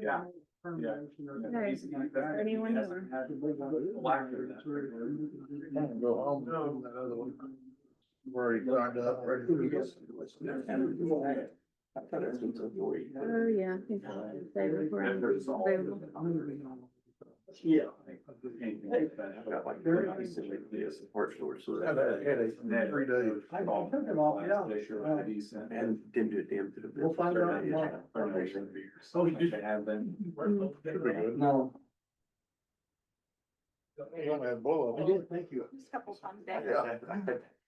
Yeah. Anyone more? Go home. Do that other one. We're already signed up, ready to go. Oh, yeah. He's available. Yeah. Got like 30 pieces of support stores, so Had that. a headache in 3 days. I took them off, yeah. And didn't do a damn to the. We'll find out tomorrow. Oh, you did? Have been. Should be good. No. You only had blow I up. did, thank you. Just a couple times back. Yeah.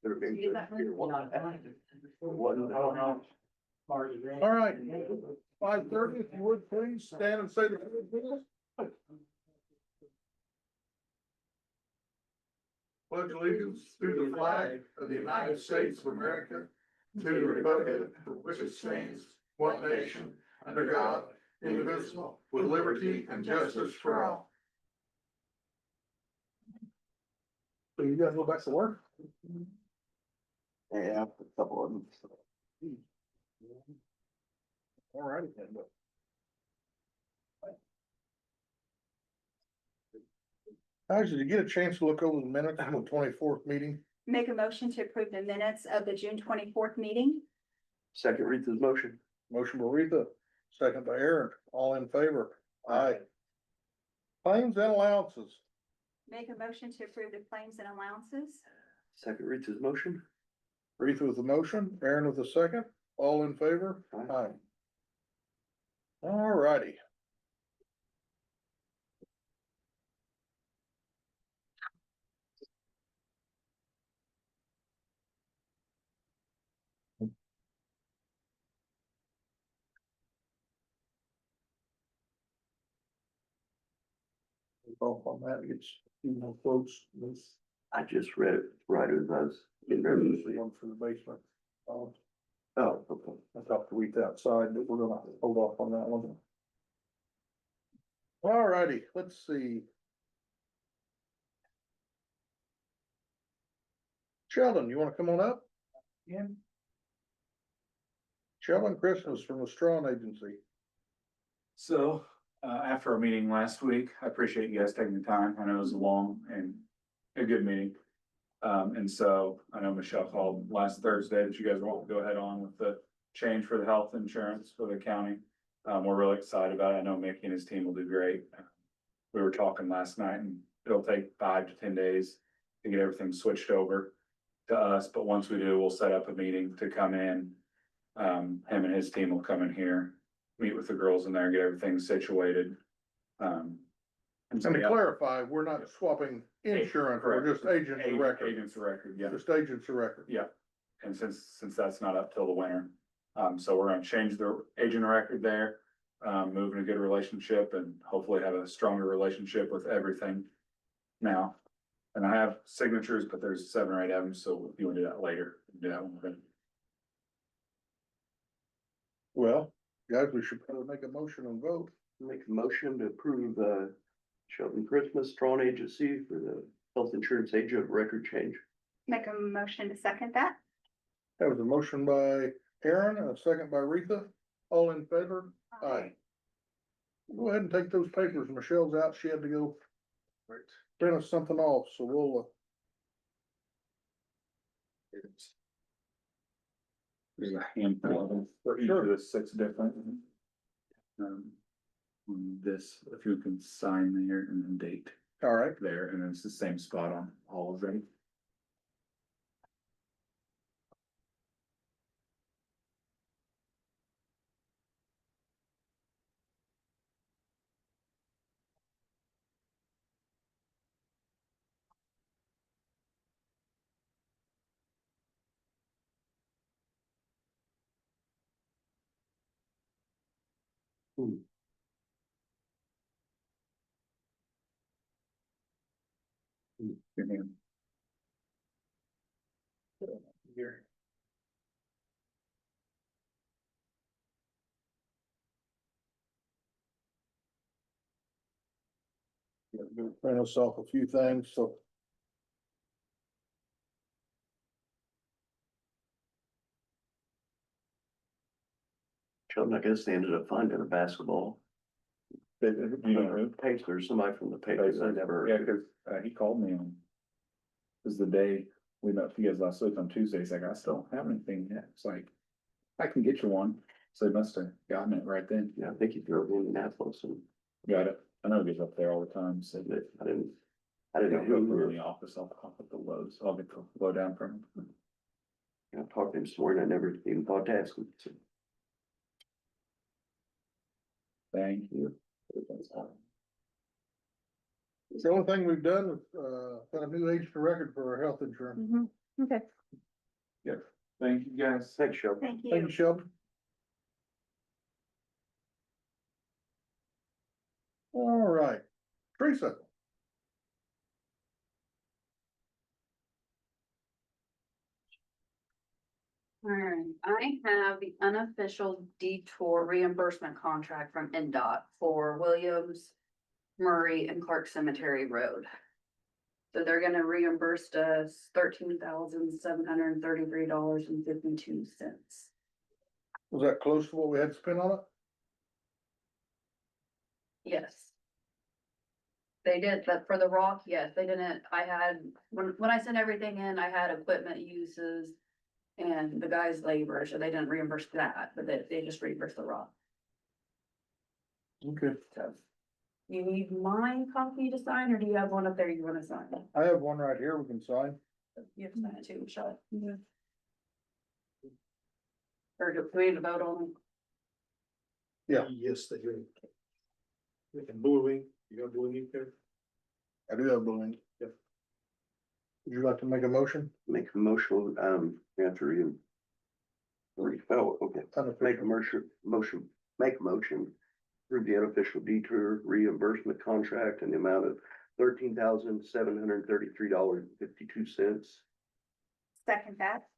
Could've been good. Wasn't. All right, 5:30, if you would, please, stand and say the pledge allegiance to the flag of the United States of America, to the republic for which it stands, one nation, under God, indivisible, with liberty and justice for all. So you guys go back to work? Yeah, a couple of them. All righty then, but. Guys, did you get a chance to look over the minutes of the 24th meeting? Make a motion to approve the minutes of the June 24th meeting. Second reads his motion. Motion by Retha, second by Aaron, all in favor? Aye. Claims and allowances. Make a motion to approve the claims and allowances. Second reads his motion. Retha with the motion, Aaron with the second, all in favor? Aye. All righty. Off on that, gets, quotes, this, I just read it right as I was getting ready to the sleep. one for the basement. Oh, okay. I talked to Retha outside, but we're gonna hold off on that one. All righty, let's see. Sheldon, you wanna come on up? Yeah. Sheldon Christmas from the Strawn Agency. So, after our meeting last week, I appreciate you guys taking the time. I know it was a long and a good meeting. And so I know Michelle called last Thursday that you guys want to go ahead on with the change for the health insurance for the county. We're really excited about it. I know Mickey and his team will do great. We were talking last night and it'll take 5 to 10 days to get everything switched over to us. But once we do, we'll set up a meeting to come in. Him and his team will come in here, meet with the girls in there, get everything situated. And to clarify, we're not swapping insurance, we're just agents of record. Agents of record, yeah. Just agents of record. Yeah, and since that's not up till the winter, so we're gonna change the agent of record there. Move in a good relationship and hopefully have a stronger relationship with everything now. And I have signatures, but there's 7 or 8 of them, so if you wanna do that later, do that one then. Well, guys, we should probably make a motion and vote. Make a motion to approve, Shelton Christmas Strawn Agency for the health insurance agent of record change. Make a motion to second that. That was a motion by Aaron and a second by Retha. All in favor? Aye. Go ahead and take those papers. Michelle's out. She had to go print us something off, so we'll, There's a handful of them for each of the 6 different. This, if you can sign there and then date all right. there, and then it's the same spot on all of them. Your hand. Here. Go print us off a few things, so. Sheldon, I guess they ended up finding a basketball. You know who? Pacers, somebody from the Pacers, I never. Yeah, cause, he called me on. It was the day we met with you guys last week on Tuesday, he's like, I still don't have anything yet, it's like, I can get you one, so he must have gotten it right then, Yeah, I think he drove to Indianapolis and got it, I know he gets up there all the time, so. said that, I didn't I know didn't go who. from the office, I'll pop up the lows, I'll get the low down from him. I talked to him this morning, I never even thought to ask him. So, Thank you. It's the only thing we've done with, got a new age to record for our health insurance. Mhm. Okay, Thank you, guys. Thanks, Sheldon. thank Thank you, you. Sheldon. All right, Teresa. Alright, I have the unofficial detour reimbursement contract from NDOT for Williams, Murray and Clark Cemetery Road. So they're gonna reimburse us $13,733.52. Was that close to what we had to spend on it? Yes. They did, but for the rock, yes, they didn't, I had, when I sent everything in, I had equipment uses. And the guy's labor, so they didn't reimburse that, but they just reimbursed the rock. Okay. So. You need my copy to sign, or do you have one up there you wanna sign? I have one right here we can sign. You have to sign it too, Michelle. Or do we need to vote on it? Yeah. Yes, they do. We can bullying, you got bullying there? I do have one. Yep. Would you like to make a motion? Make a motion, you have to read. Oh, okay, make a motion, approve the unofficial detour reimbursement contract in the amount of $13,733.52. Second that.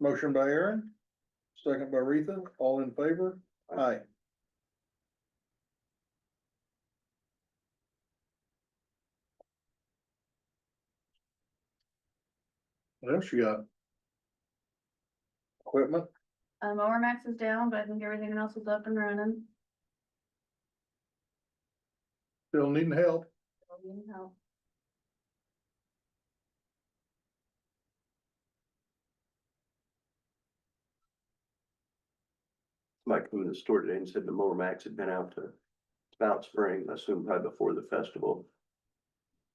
Motion by Aaron, second by Retha, all in favor? Aye. What else you got? Equipment? Mower Max is down, but I think everything else is up and running. Still needing help? So, you know, Mike came to the store today and said the mower max had been out to Spout Spring, I assume probably before the festival.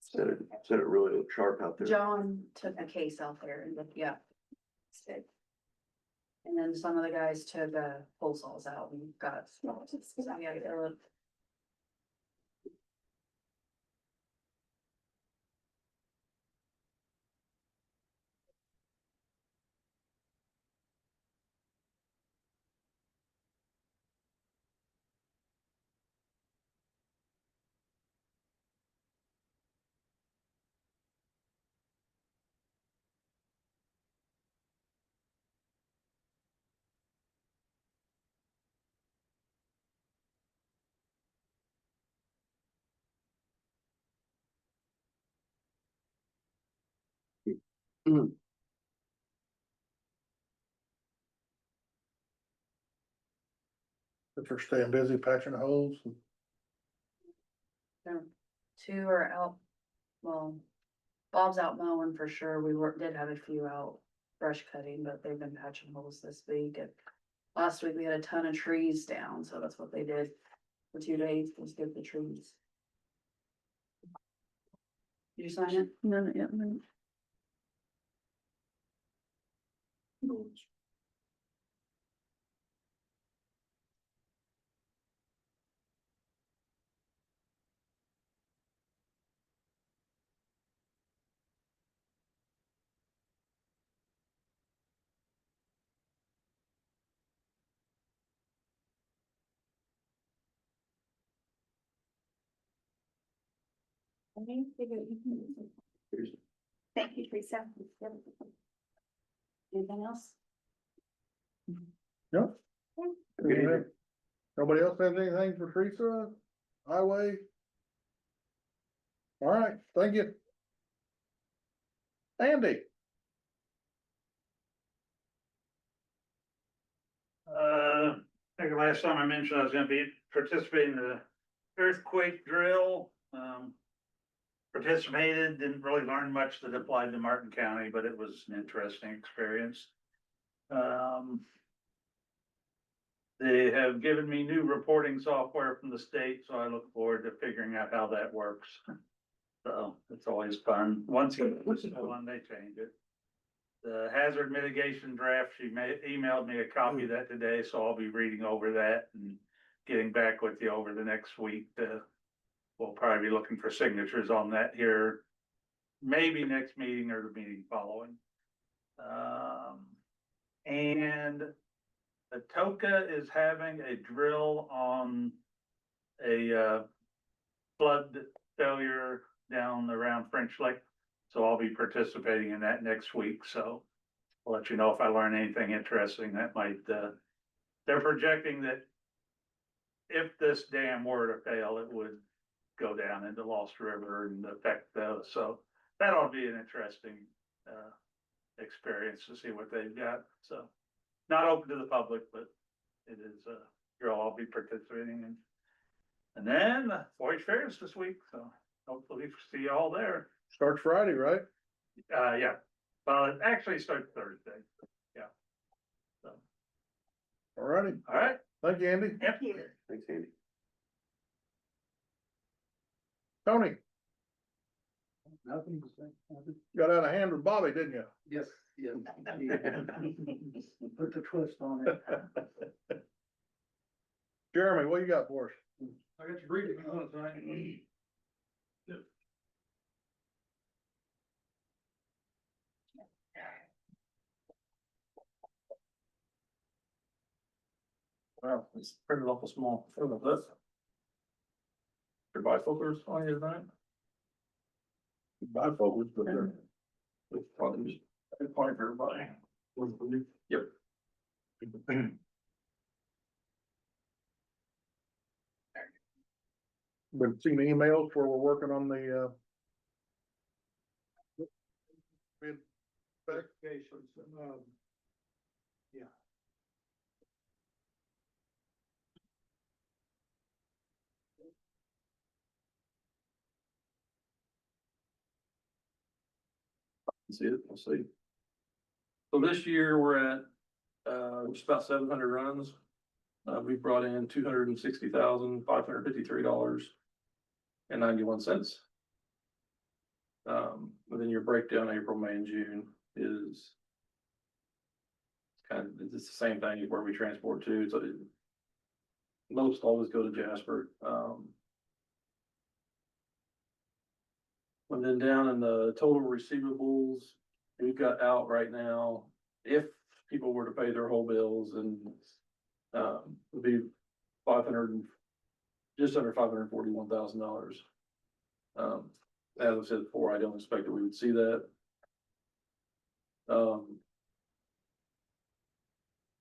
Said it really looked sharp out there. John took the case out there and looked, yeah. Stick. And then some of the guys took pole saws out and got. Yeah, they look. Mm. If they're staying busy patching holes. Two are out, well, Bob's out mowing for sure, did have a few out brush cutting, but they've been patching holes this week, and last week we had a ton of trees down, so that's what they did for 2 days, was get the trees. Did you sign it? No, no, yeah, no. Thank you, Teresa. Anything else? Yep. Good evening. Nobody else have anything for Teresa? Highway? All right, thank you. Andy? I think the last time I mentioned I was gonna be participating in the earthquake drill. Participated, didn't really learn much that applied to Martin County, but it was an interesting experience. They have given me new reporting software from the state, so I look forward to figuring out how that works. So it's always fun. Once you listen to one, they change it. The hazard mitigation draft, she emailed me a copy of that today, so I'll be reading over that and getting back with you over the next week. We'll probably be looking for signatures on that here, maybe next meeting or the meeting following. And Atoka is having a drill on a flood failure down around French Lake. So I'll be participating in that next week, so I'll let you know if I learn anything interesting that might, they're projecting that if this dam were to fail, it would go down into Lost River and affect those, so that ought to be an interesting, experience to see what they've got, so. Not open to the public, but it is a drill I'll be participating in. And then Voyage Fair is this week, so hopefully see you all there. Starts Friday, right? Yeah, well, it actually starts Thursday, yeah. So, All righty. all right, Thank you, Andy. yep. Thanks, Andy. Tony, Nothing to say. got out of hand with Bobby, didn't you? Yes, yes. Put the twist on it. Jeremy, what you got for us? I got your briefing on it tonight. Wow, it's printed awful small. Sorry about that. Your bifocals on your design? Bifocals, but they're. It's probably just, it's fine for everybody. Yep. Been seeing emails where we're working on the, Specifications, yeah. See it, we'll see. So this year we're at, just about 700 runs. We brought in $260,553.91. And then your breakdown, April, May, and June is kind of, it's the same thing where we transport to, so most always go to Jasper. And then down in the total receivables, we've got out right now, if people were to pay their whole bills and, would be 500, just under $541,000. As I said before, I don't expect that we would see that. So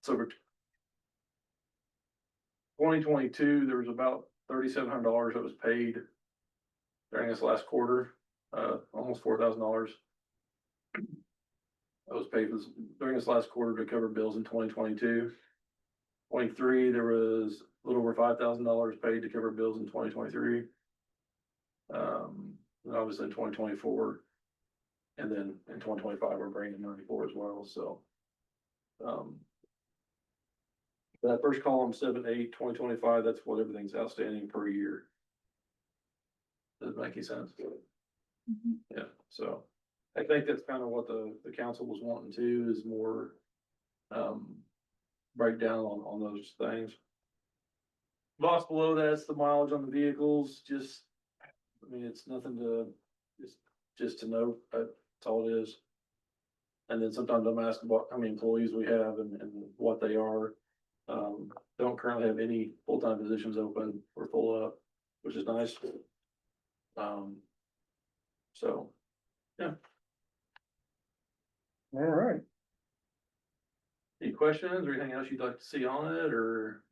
for 2022, there was about $3,700 that was paid during this last quarter, almost $4,000. That was paid during this last quarter to cover bills in 2022. 23, there was a little over $5,000 paid to cover bills in 2023. And obviously in 2024, and then in 2025, we're bringing 94 as well, so. That first column, 7/8, 2025, that's what everything's outstanding per year. Does that make any sense? Yeah, so I think that's kind of what the council was wanting to, is more breakdown on those things. Box below that's the mileage on the vehicles, just, I mean, it's nothing to, just to note, that's all it is. And then sometimes I'm asked about how many employees we have and what they are. Don't currently have any full-time positions open. We're full up, which is nice. So, yeah. All right. Any questions or anything else you'd like to see on it, or?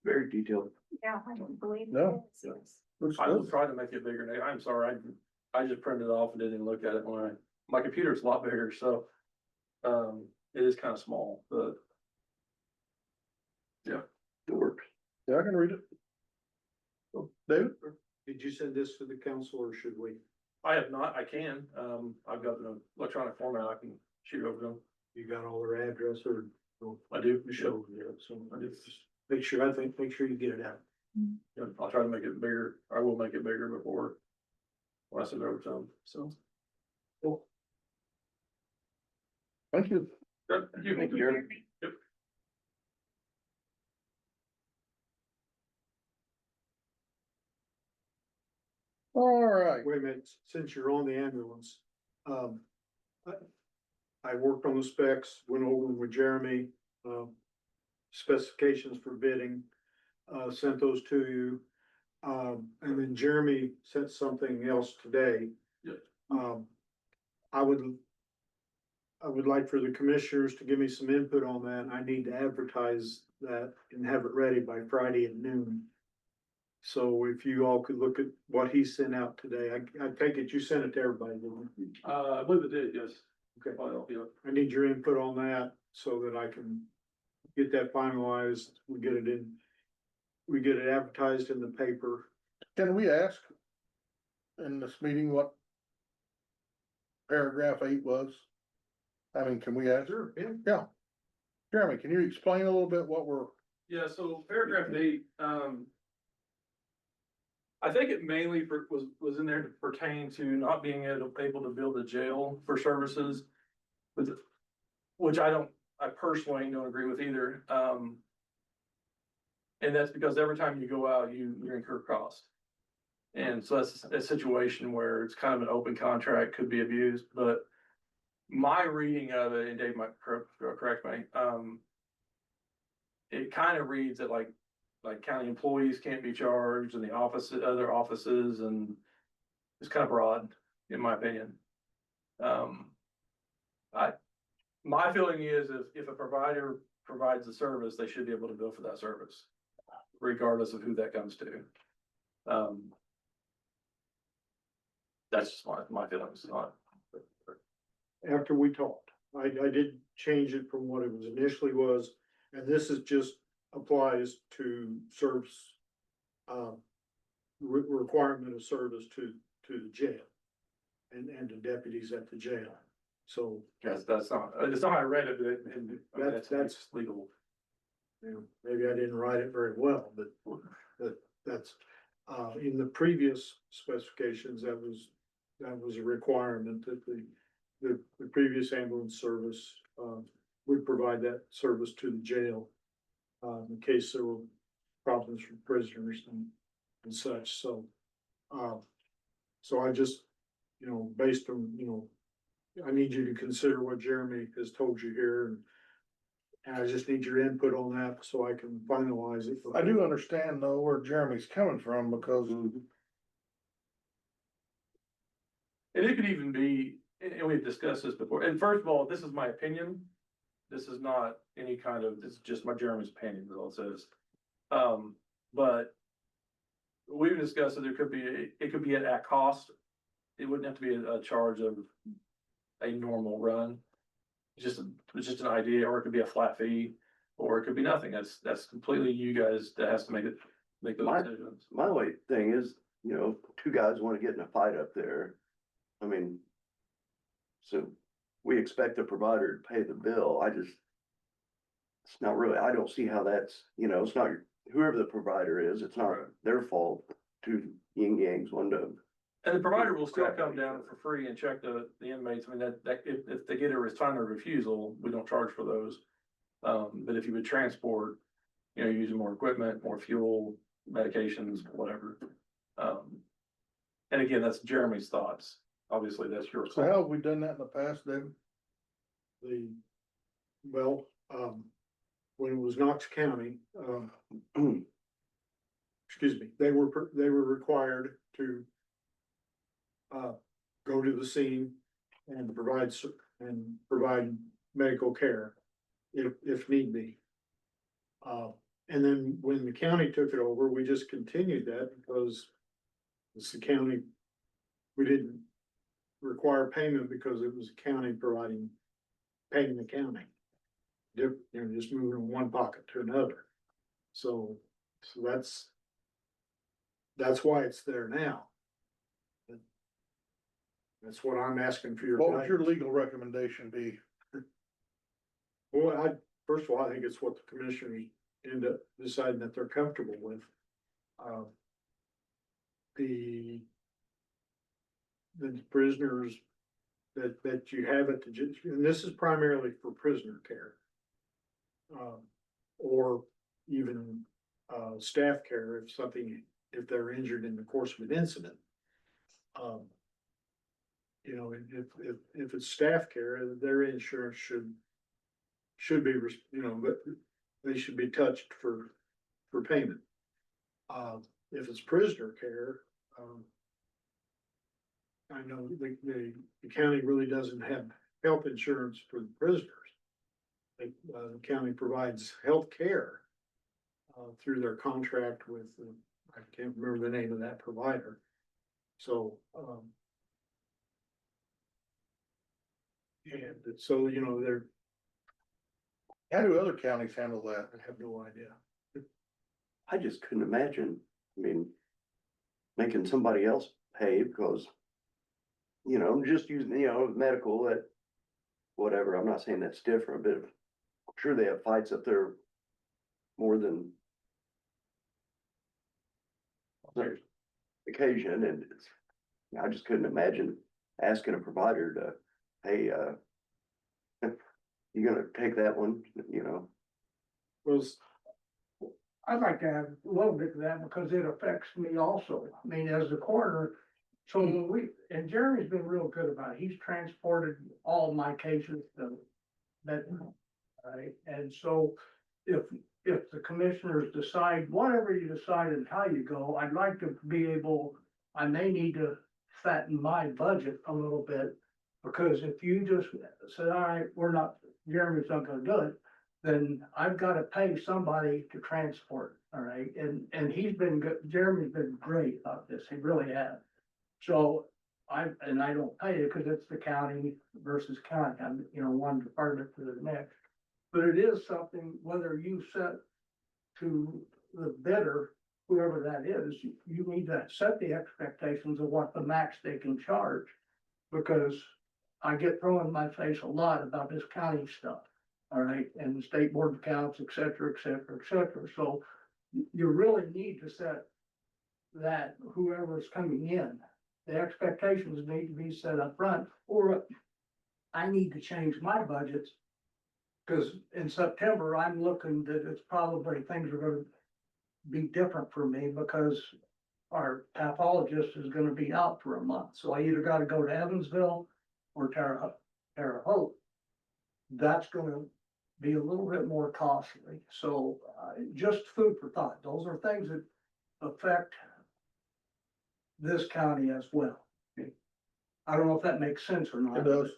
Very detailed. Yeah, I don't believe. No. it is. Looks I will good. try to make it bigger. I'm sorry, I just printed it off and didn't even look at it when my computer's a lot bigger, so. It is kind of small, but. Yeah. It works. Yeah, I can read it. David? Did you send this to the council or should we? I have not, I can, I've got the electronic format, I can shoot it over to them. You got all their address or? I do, you should. Show, yeah, so I just make sure, make sure you get it out. Yeah, I'll try to make it bigger, I will make it bigger before. When I send it over to them, so. Thank you. Good, thank you. Thank you, Jeremy. Yep. All right. Wait a minute, since you're on the ambulance, um. I worked on the specs, went over them with Jeremy, specifications for bidding, sent those to you. And then Jeremy sent something else today. Yep. I would like for the commissioners to give me some input on that. I need to advertise that and have it ready by Friday at noon. So if you all could look at what he sent out today, I take it you sent it to everybody, didn't you? I believe it did, yes. Okay. Well, yeah. I need your input on that so that I can get that finalized, we get it advertised in the paper. Can we ask in this meeting what paragraph 8 was? I mean, can we ask? Sure, yeah. Yeah. Jeremy, can you explain a little bit what we're, Yeah, so paragraph 8, I think it mainly was in there to pertain to not being able to build a jail for services. Which I personally don't agree with either, and that's because every time you go out, you incur cost. And so that's a situation where it's kind of an open contract, could be abused, but my reading of it, and Dave might correct me, it kind of reads that like county employees can't be charged and the other offices, and it's kind of broad, in my opinion. My feeling is if a provider provides a service, they should be able to bill for that service, regardless of who that comes to. That's just my feelings on it. After we talked, I did change it from what it was initially was, and this is just applies to service. Requirement of service to the jail. And the deputies at the jail, so. Yes, it's not how I read it, and That's legal. You know, maybe I didn't write it very well, but that's, in the previous specifications, that was a requirement that the previous ambulance service, would provide that service to the jail. In case there were problems for prisoners and such, so. So I just, you know, based on, you know, I need you to consider what Jeremy has told you here, and I just need your input on that so I can finalize it. I do understand though where Jeremy's coming from because And it could even be, and we've discussed this before, and first of all, this is my opinion. This is not any kind of, this is just Jeremy's opinion, is all it says. But we've discussed that it could be at cost. It wouldn't have to be a charge of a normal run. It's just an idea, or it could be a flat fee, or it could be nothing. That's completely you guys that has to make those decisions. My only thing is, you know, two guys wanna get in a fight up there. I mean. So we expect the provider to pay the bill, it's not really, I don't see how that's, you know, it's not whoever the provider is, it's not their fault. Two yin yangs, one to. And the provider will still come down for free and check the inmates. I mean, that if they get a final refusal, we don't charge for those. But if you would transport, you know, using more equipment, more fuel, medications, whatever. And again, that's Jeremy's thoughts. Obviously, that's your so how have we done that in the past, David? When it was Knox County, excuse me, they were required to go to the scene and provide medical care if need be. And then when the county took it over, we just continued that because it's the county, we didn't require payment because it was the county paying the county. You know, just moving from one pocket to another. So, that's why it's there now. That's what I'm asking for your What would your guidance. legal recommendation be? Well, first of all, I think it's what the commissioners end up deciding that they're comfortable with. Uh, The prisoners that you have at the, and this is primarily for prisoner care. Or even, staff care if they're injured in the course of an incident. You know, if it's staff care, their insurance should be, but they should be touched for payment. If it's prisoner care, I know the county really doesn't have health insurance for the prisoners. The county provides health care through their contract with, I can't remember the name of that provider. So, and so, How do other counties handle that? I have no idea. I just couldn't imagine, I mean, making somebody else pay because, just using, medical, that, whatever, I'm not saying that's different, but I'm sure they have fights up there more than there's occasion, and I just couldn't imagine asking a provider to, hey, you gonna take that one, Was, I'd like to add a little bit to that because it affects me also. I mean, as the coroner, so when and Jeremy's been real good about it. He's transported all of my cases to that, right? And so if the commissioners decide, whatever you decide and how you go, I'd like to be able, I may need to fatten my budget a little bit. Because if you just said, all right, Jeremy's not gonna do it, then I've gotta pay somebody to transport, all right? And he's been good, Jeremy's been great about this, he really has. So I don't pay it because it's the county versus county, I'm, one department to the next. But it is something, whether you set to the bidder, whoever that is, you need to set the expectations of what the max they can charge. Because I get thrown in my face a lot about this county stuff, all right, and the state board of accounts, et cetera, et cetera, et cetera. So you really need to set that whoever's coming in, the expectations need to be set up front, or I need to change my budgets. Cause in September, I'm looking that it's probably, things are gonna be different for me because our pathologist is gonna be out for a month. So I either gotta go to Evansville or Terre Haute. That's gonna be a little bit more costly. So just food for thought. Those are things that affect this county as well. I don't know if that makes sense or not. It does.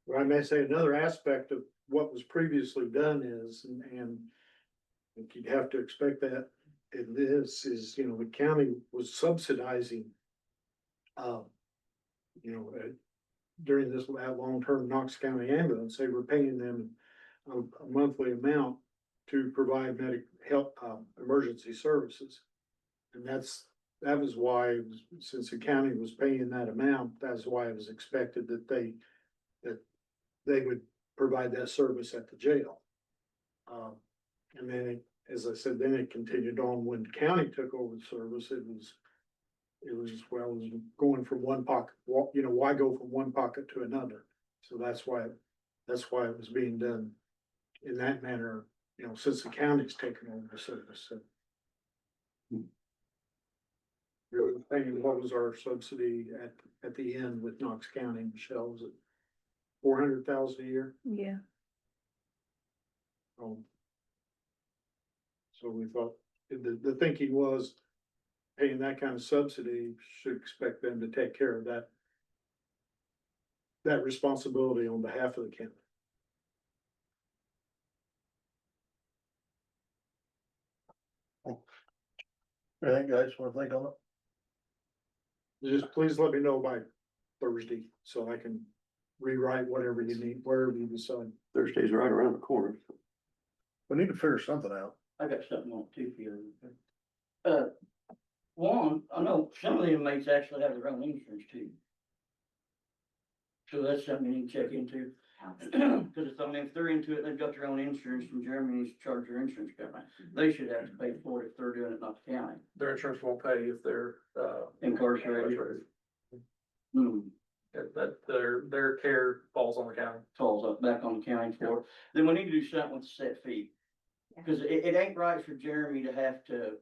well, I may say another aspect of what was previously done is, and I think you'd have to expect that in this is, the county was subsidizing, during this long-term Knox County ambulance, they were paying them a monthly amount to provide health, emergency services. And that was why, since the county was paying that amount, that's why it was expected that they would provide that service at the jail. And then, as I said, then it continued on when the county took over the service, it was going from one pocket, why go from one pocket to another? So that's why it was being done in that manner, since the county's taken over the service, so. What was our subsidy at the end with Knox County, Michelle, was it 400,000 a year? Yeah. So we thought, the thinking was paying that kind of subsidy, should expect them to take care of that responsibility on behalf of the county. Anything guys wanna think on it? Just please let me know by Thursday, so I can rewrite whatever you need, wherever you decide. Thursday's right around the corner. We need to figure something out. I got something on too for you. One, I know some of the inmates actually have their own insurance too. So that's something you need to check into. Cause it's, I mean, if they're into it, they've got their own insurance from Germany, charge their insurance company. They should have to pay for it if they're doing it, not the county. Their insurance won't pay if they're, Incarcerated. Hmm. That their care falls on the county. Falls up back on the county for it. Then we need to do something with the set fee. Cause it ain't right for Jeremy to have to,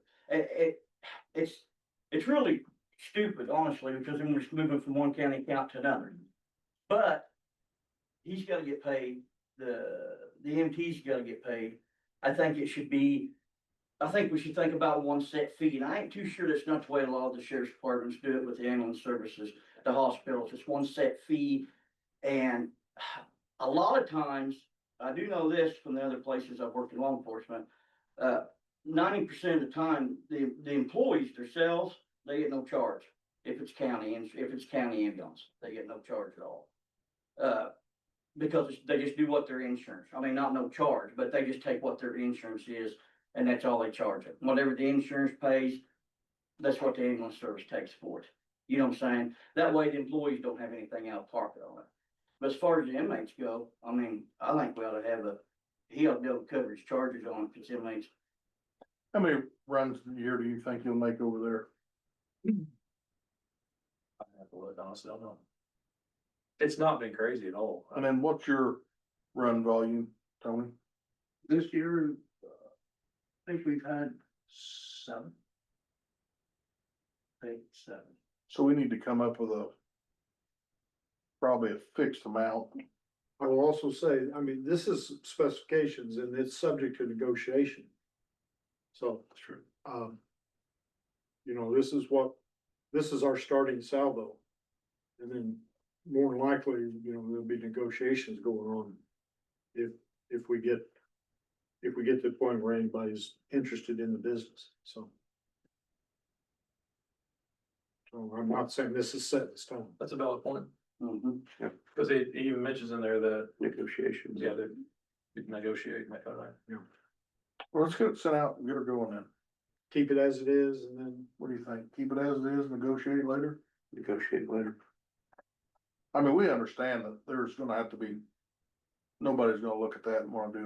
it's really stupid, honestly, because then we're just moving from one county account to another. But he's gotta get paid, the EMT's gotta get paid. I think we should think about one set fee, and I ain't too sure that's not the way a lot of the sheriff's departments do it with the ambulance services, the hospitals, it's one set fee. And a lot of times, I do know this from the other places I've worked in law enforcement, 90% of the time, the employees themselves, they get no charge. If it's county, and if it's county ambulance, they get no charge at all. Because they just do what their insurance, I mean, not no charge, but they just take what their insurance is, and that's all they charge it. Whatever the insurance pays, that's what the ambulance service takes for it. You know what I'm saying? That way the employees don't have anything out of pocket on it. But as far as the inmates go, I mean, I think we ought to have he ought to be able to cover his charges on it, because inmates, How many runs a year do you think you'll make over there? I have to look, honestly, I don't know. It's not been crazy at all. And then what's your run volume, Tony? This year, I think we've had 7. 8, 7. So we need to come up with probably a fixed amount. I will also say, I mean, this is specifications and it's subject to negotiation. So. True. You know, this is our starting salvo. And then more than likely, you know, there'll be negotiations going on. If we get to the point where anybody's interested in the business, so. So I'm not saying this is set in stone. That's a valid point, mhm. because it even mentions in there that, Negotiations. yeah, that you can negotiate and that kind of thing. Well, let's get it sent out and get her going then. Keep it as it is and then, What do you think? Keep it as it is, negotiate later? Negotiate later. I mean, we understand that there's gonna have to be, nobody's gonna look at that and wanna do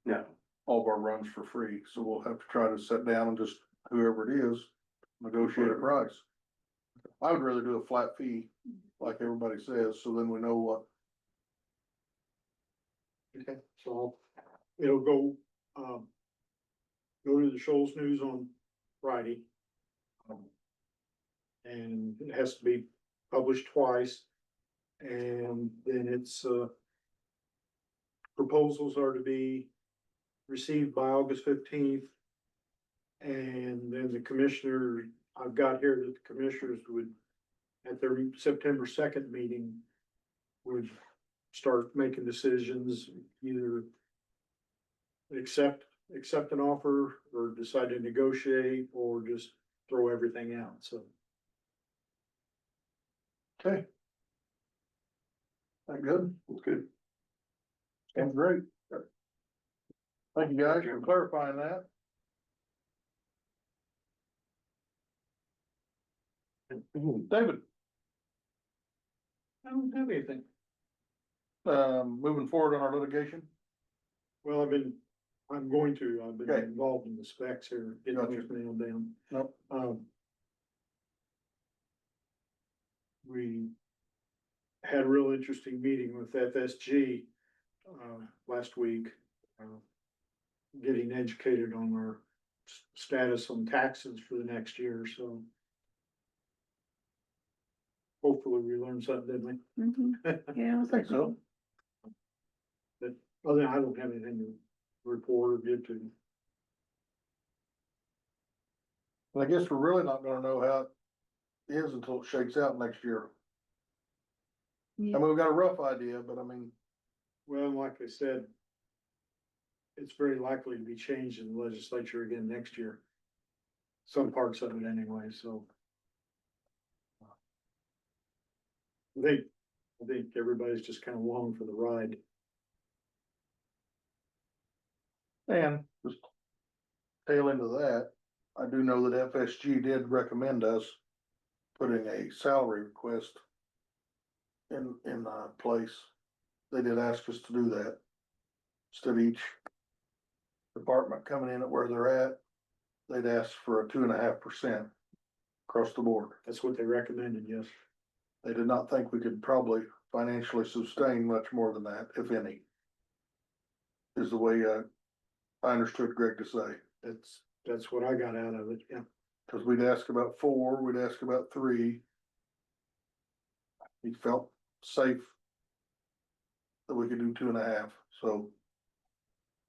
No, all of our runs for free, so we'll have to try to sit down and just, whoever it is, negotiate a price. I would rather do a flat fee, like everybody says, so then we know what, okay, so it'll go, go to the Shoals News on Friday. And it has to be published twice. And then it's, proposals are to be received by August 15th. And then the commissioner, I've got here that the commissioners would, at their September 2nd meeting, would start making decisions, either accept an offer or decide to negotiate or just throw everything out, so. okay. That good? that's good. Sounds great. Thank you guys for clarifying that. David, I don't have anything. moving forward on our litigation, Well, I've been Okay. involved in the specs here, getting Gotcha. those nailed down. Nope. We had a real interesting meeting with FSG, last week. Getting educated on our status on taxes for the next year, so. Hopefully we learned something, didn't we? Yeah. I think so. But other than I don't have anything to report or give to you. And I guess we're really not gonna know how it is until it shakes out next year. I mean, we've got a rough idea, but I mean, Well, like I said, it's very likely to be changed in the legislature again next year. Some parts of it anyway, so. I think everybody's just kind of along for the ride. And just tail into that, I do know that FSG did recommend us putting a salary request in place. They did ask us to do that. Instead of each department coming in at where they're at, they'd ask for a 2.5% across the board. That's what they recommended, yes. They did not think we could probably financially sustain much more than that, if any. Is the way I understood Greg to say. That's what I got out of it, yeah. Cause we'd ask about 4, we'd ask about 3. He felt safe that we could do 2.5, so.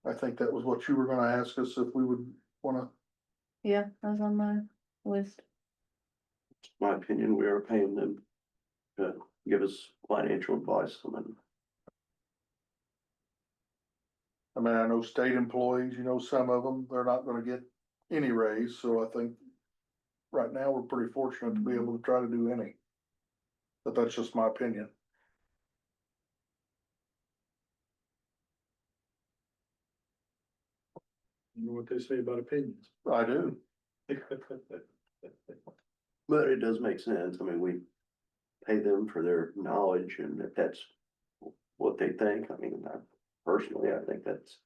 I think that was what you were gonna ask us if we would wanna, Yeah, that was on my list. My opinion, we are paying them to give us financial advice. I mean, I know state employees, you know, some of them, they're not gonna get any raise, so I think. Right now, we're pretty fortunate to be able to try to do any. But that's just my opinion. You know what they say about opinions. I do. But it does make sense. I mean, we pay them for their knowledge, and if that's what they think, I mean, personally, I think that's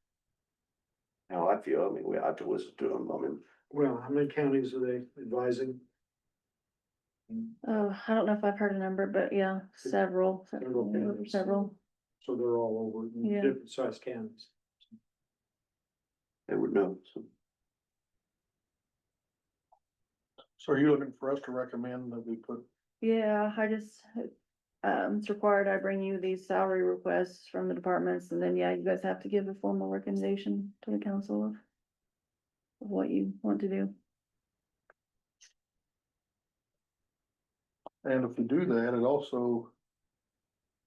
how I feel. I mean, we have to listen to them. I mean, Well, how many counties are they advising? Oh, I don't know if I've heard a number, but yeah, several. Several counties. Several. So they're all over in Yeah. different size counties. they would know, so. So are you looking for us to recommend that we put, Yeah, I just, it's required I bring you these salary requests from the departments, and then, yeah, you guys have to give a formal recommendation to the council of what you want to do. and if we do that, it also.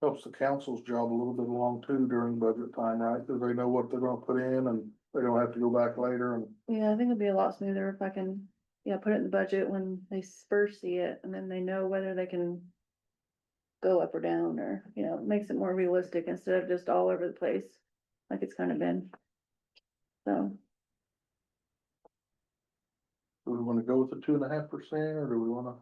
Helps the council's job a little bit along too during budget time, right? Cause they know what they're gonna put in and they don't have to go back later and. Yeah, I think it'd be a lot smoother if I can, yeah, put it in the budget when they first see it, and then they know whether they can go up or down, or, you know, makes it more realistic instead of just all over the place, like it's kind of been. So, Do we wanna go with the 2.5% or do we wanna?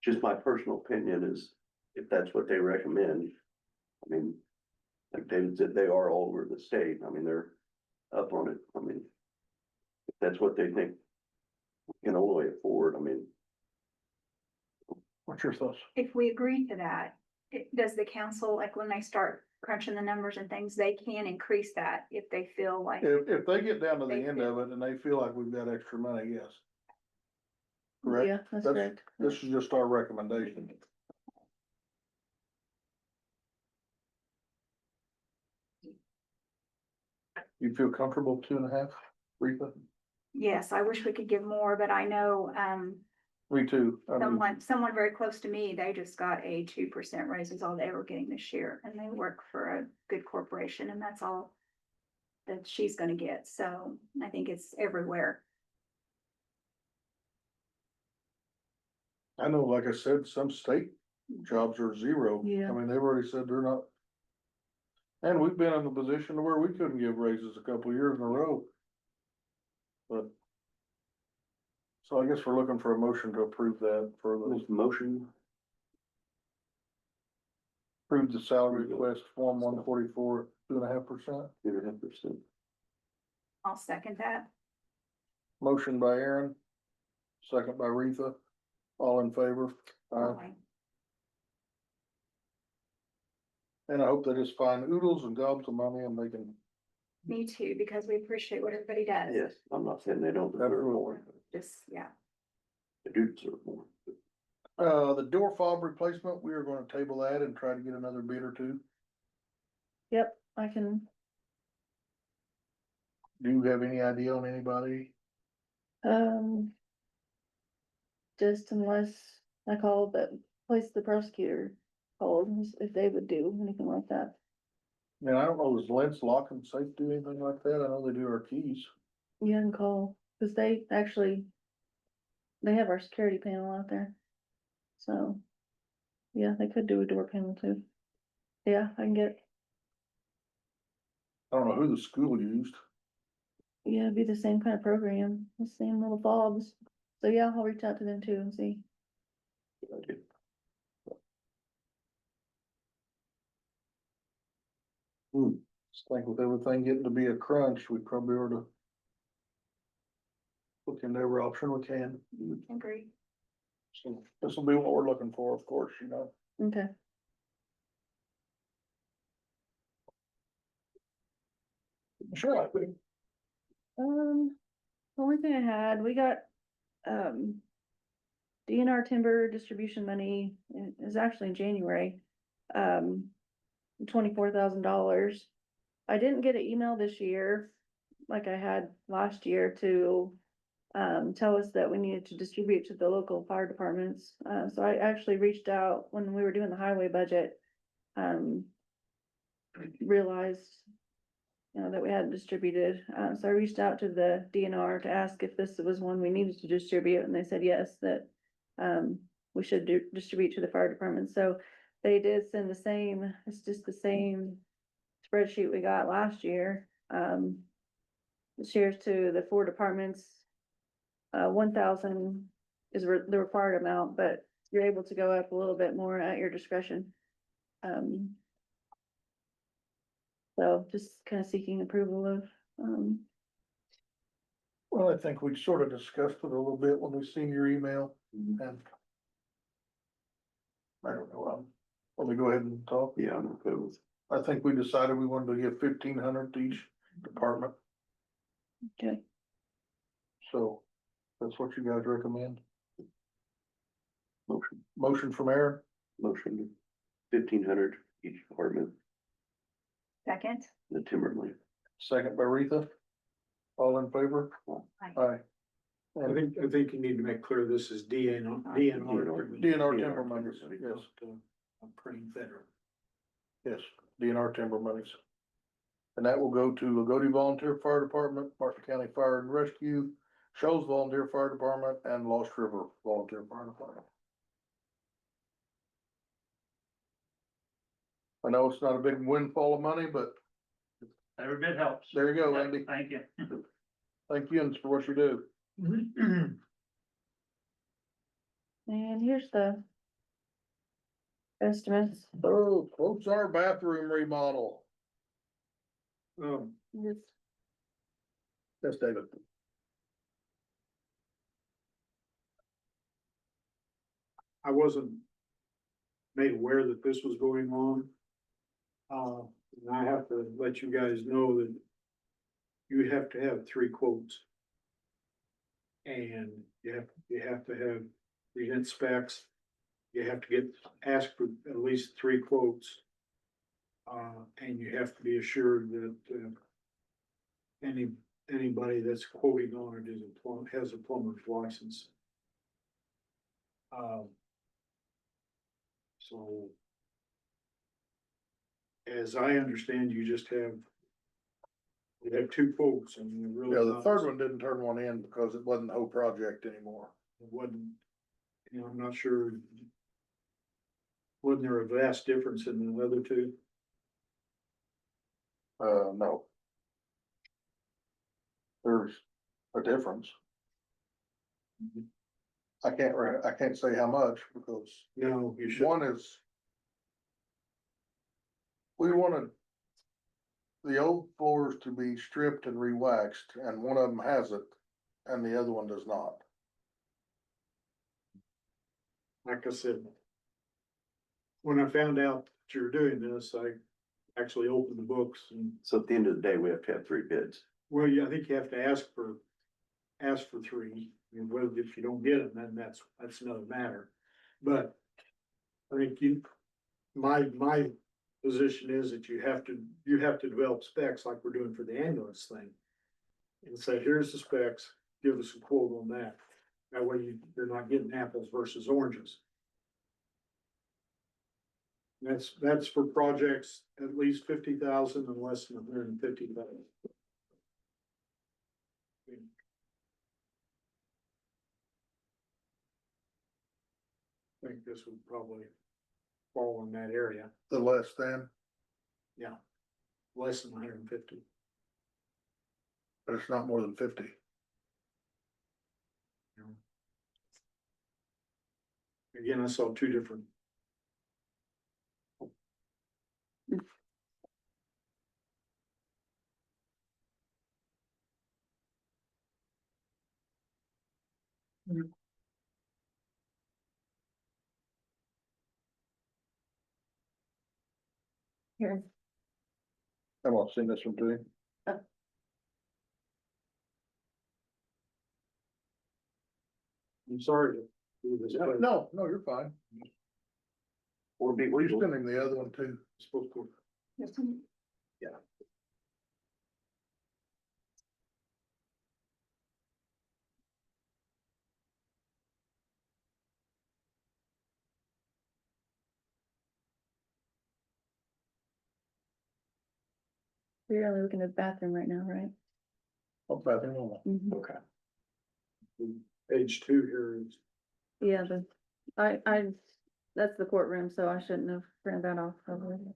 Just my personal opinion is, if that's what they recommend, I mean, like David said, they are all over the state. I mean, they're up on it. I mean, if that's what they think we can only afford, I mean, What's your thoughts? If we agree to that, does the council, like when they start crunching the numbers and things, they can increase that if they feel like. If they get down to the They end feel- of it and they feel like we've got extra money, yes. Correct? yeah, that's That's- correct. This is just our recommendation. You feel comfortable 2.5, Rita? Yes, I wish we could give more, but I know, Me too. I mean, someone very close to me, they just got a 2% raise is all they were getting this year, and they work for a good corporation, and that's all that she's gonna get, so I think it's everywhere. I know, like I said, some state jobs are 0. Yeah. I mean, they've already said they're not. And we've been in a position where we couldn't give raises a couple of years in a row. But. So I guess we're looking for a motion to approve that for the, this motion, approve the salary request form 144, 2.5%. 2.5%. I'll second that. Motion by Aaron, second by Retha, all in favor. Aye. And I hope they just find oodles and gobs of money and they can, Me too, because we appreciate what everybody does. Yes, I'm not saying they don't deserve more, Just, yeah. they do deserve more. the door fob replacement, we are gonna table that and try to get another bid or two. Yep, I can, Do you have any idea on anybody? just unless I call the place the prosecutor called, if they would do anything like that. Man, I don't know, does Lentz Lock and Safe do anything like that? I know they do our keys. You can call, cause they actually, they have our security panel out there. So, yeah, they could do a door panel too. Yeah, I can get I don't know who the school used. Yeah, it'd be the same kind of program, the same little fobs. So yeah, I'll reach out to them too and see. Just think with everything getting to be a crunch, we probably ought to look into every option we can. Agree. So this will be what we're looking for, of course, you know. Okay. Sure. The only thing I had, we got, DNR timber distribution money is actually in January. $24,000. I didn't get an email this year, like I had last year to, tell us that we needed to distribute to the local fire departments. So I actually reached out when we were doing the highway budget. Realized, you know, that we hadn't distributed, so I reached out to the DNR to ask if this was one we needed to distribute, and they said yes, that we should distribute to the fire department, so they did send the same, it's just the same spreadsheet we got last year. This year's to the 4 departments. 1,000 is the required amount, but you're able to go up a little bit more at your discretion. So just kind of seeking approval of, Well, I think we sort of discussed it a little bit when we seen your email and. I don't know, let me go ahead and talk. Yeah, I'm okay with. I think we decided we wanted to give 1,500 to each department, okay, so that's what you guys recommend. Motion, Motion from Aaron, motion, 1,500 each department, Second. the timberland. second by Retha. All in favor? Aye. Aye. I think you need to make clear this is DNR. DNR timber monies, yes, I'm pretty federal. yes, DNR timber monies. And that will go to Lagodi Volunteer Fire Department, Martin County Fire and Rescue, Shoals Volunteer Fire Department, and Lost River Volunteer Fire Department. I know it's not a big windfall of money, but Every bit helps. there you go, Andy. Thank you. Thank you for what you do. and here's the estimates. Oh, quotes on our bathroom remodel. This, Yes, David. I wasn't made aware that this was going on. And I have to let you guys know that you have to have 3 quotes. And you have to have present specs. You have to ask for at least 3 quotes. And you have to be assured that, anybody that's quoting on it has a plumber's license. So. As I understand, you have 2 quotes and you really. Yeah, the third one didn't turn one in because it wasn't the whole project anymore. It wasn't, I'm not sure. Wasn't there a vast difference in the other 2? No. There's a difference. I can't say how much because No, you should. one is. We wanted the old floors to be stripped and re-waxed, and one of them has it, and the other one does not. Like I said. When I found out that you were doing this, I actually opened the books and, So at the end of the day, we have to have 3 bids. well, yeah, I think you have to ask for 3. And whether if you don't get them, then that's another matter. But I think my position is that you have to develop specs like we're doing for the ambulance thing. And say, here's the specs, give us a quote on that. That way you're not getting apples versus oranges. That's for projects at least 50,000 and less than 150,000. I think this would probably fall in that area. The less than. Yeah. less than 150. But it's not more than 50. Again, I saw two different. Here, I won't sing this one to you. I'm sorry to do this, but No, you're fine. Or be We're legal. sending the other one too. it's supposed to. we're only looking at the bathroom right now, right? I'll try the normal. Mhm. Okay. Page 2 here is, Yeah, that's the courtroom, so I shouldn't have printed that off already.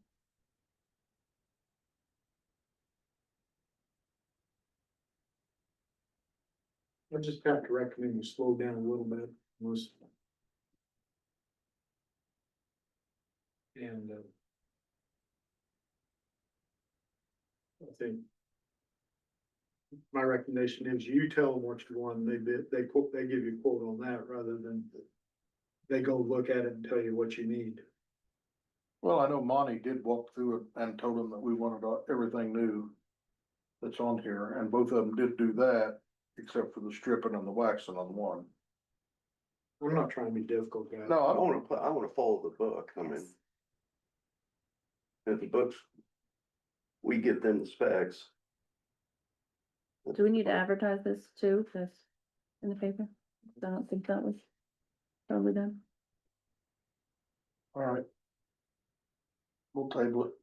I just have to recommend you slow down a little bit. Was. And, I think. My recommendation is you tell them what you want, and they quote, they give you a quote on that rather than. They go look at it and tell you what you need. Well, I know Monty did walk through it and told him that we wanted everything new that's on here, and both of them did do that, except for the stripping and the waxing on one. I'm not trying to be difficult, guys. No, I wanna follow the book, I mean, Yes. if the books. We get them the specs. Do we need to advertise this too, this in the paper? I don't think that was probably done. All right. We'll table it.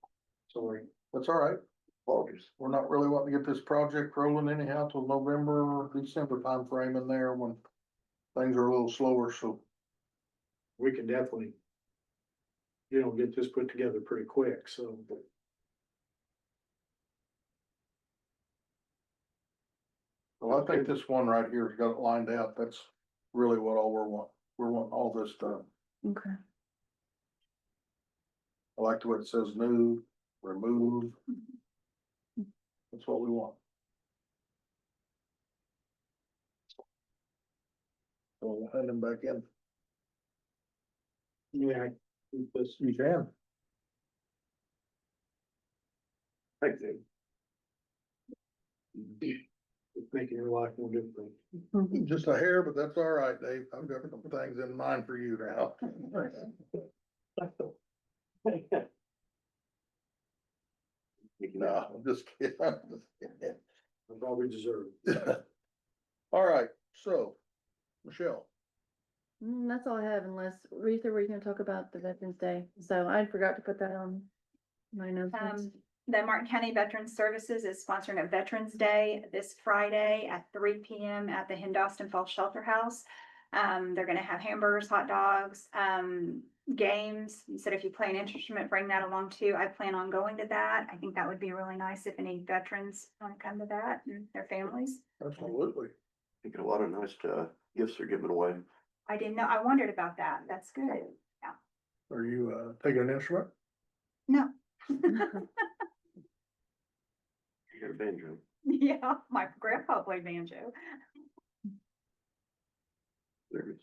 Sorry. That's all right. August. We're not really wanting to get this project rolling anyhow till November or December timeframe in there when things are a little slower, so. We can definitely. Get this put together pretty quick, so. Well, I think this one right here's got it lined out. That's really what all we're wanting. We're wanting all this done. Okay. I like the way it says new, remove. That's what we want. So we'll hand them back in. Yeah. Keep this. You can. Thanks, Dave. It's making your life more difficult. Just a hair, but that's all right, Dave. I've got some things in mind for you now. No, I'm just kidding. I'm just kidding. I probably deserve it. All right, so, Michelle, That's all I have unless, Retha, were you gonna talk about the Veterans Day? So I forgot to put that on my notes. The Martin County Veterans Services is sponsoring a Veterans Day this Friday at 3 p.m. at the Hindoston Falls Shelter House. They're gonna have hamburgers, hot dogs, games. You said if you play an instrument, bring that along too. I plan on going to that. I think that would be really nice if any veterans want to come to that and their families. absolutely. I think a lot of nice, gifts are given away. I didn't know, I wondered about that. That's good. Are you, taking an instrument? No. You got a banjo. Yeah, my grandpa played banjo. There it is.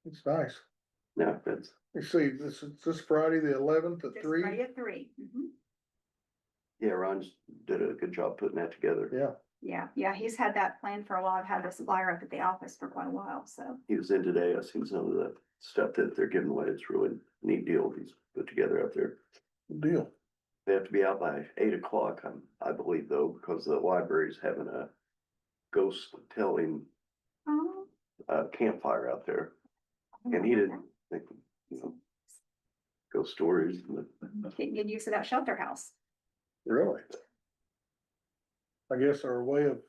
It's nice. Yeah, that's, You see, this is this Friday, the 11th at This 3. Friday at 3. yeah, Ron did a good job putting that together. Yeah, Yeah, he's had that planned for a while. I've had this flyer up at the office for quite a while, so. He was in today, I seen some of the stuff that they're giving away, it's really neat deal he's put together out there. good deal. They have to be out by 8 o'clock, I believe though, because the library's having a ghost telling, Oh. campfire out there. And he didn't think, ghost stories, but Getting good use of that shelter house. Really? I guess our way of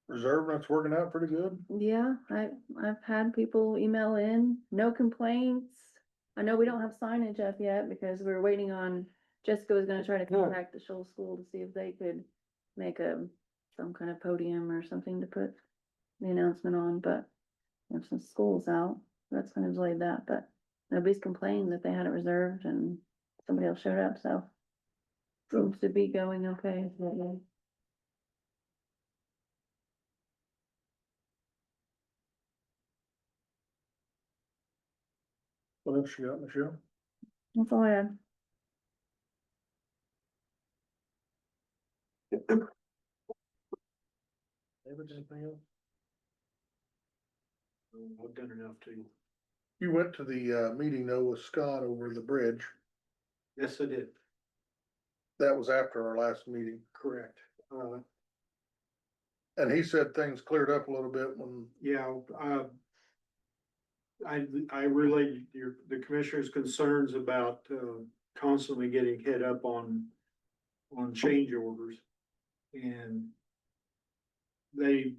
reserving it's working out pretty good. Yeah, I've had people email in, no complaints. I know we don't have signage up yet because we're waiting on Jessica was gonna try to contact the Shoal School to see if they could make some kind of podium or something to put the announcement on, but since school's out, that's kind of delayed that, but nobody's complained that they had it reserved and somebody else showed up, so seems to be going okay. What else you got, Michelle? That's all I had. David, anything else? I've done enough to. You went to the, meeting though with Scott over the bridge. Yes, I did, That was after our last meeting. correct. And he said things cleared up a little bit when, Yeah, I relayed the commissioner's concerns about, constantly getting hit up on change orders. And they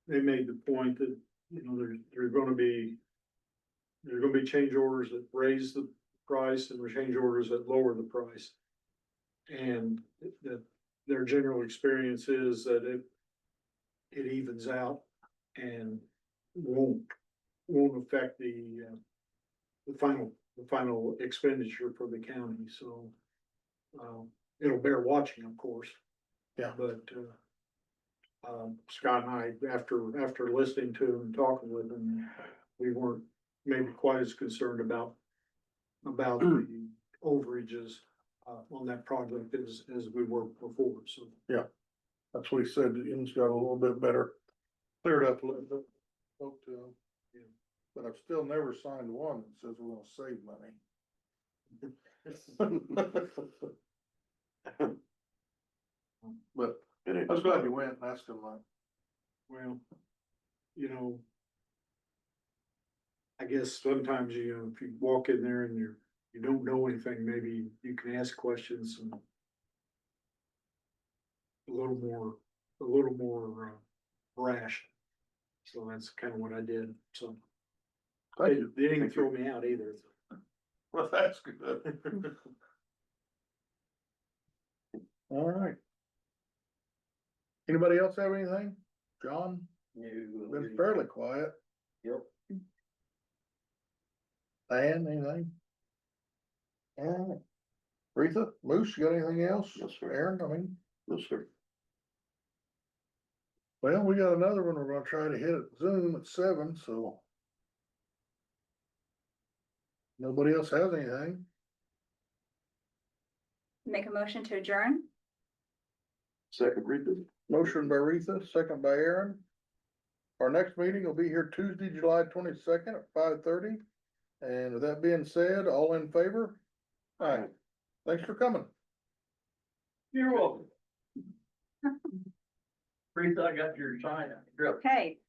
made the point that, there's gonna be change orders that raise the price and change orders that lower the price. And that their general experience is that it evens out and won't affect the final expenditure for the county, so. It'll bear watching, of course. Yeah. But, Scott and I, after listening to him and talking with him, we weren't maybe quite as concerned about the overages, on that project as we were before, so. that's what he said, it's got a little bit better, cleared up a little bit. Spoke to him. Yeah. But I've still never signed one that says we're gonna save money. But I was glad you went and asked him like. Well, I guess sometimes, if you walk in there and you don't know anything, maybe you can ask questions and a little more brash. So that's kind of what I did, so. Thank you. They didn't throw me out either. Well, that's good. All right. Anybody else have anything? John? Been fairly quiet. Yep. Diane, anything? Retha, Moose, you got anything else? No, sir. Aaron, I mean, No, sir. well, we got another one we're gonna try to hit at Zoom at 7, so. Nobody else has anything? Make a motion to adjourn? Second read. Motion by Retha, second by Aaron. Our next meeting will be here Tuesday, July 22nd at 5:30. And with that being said, all in favor? Aye. Thanks for coming. You're welcome. Retha, I got your sign. Okay,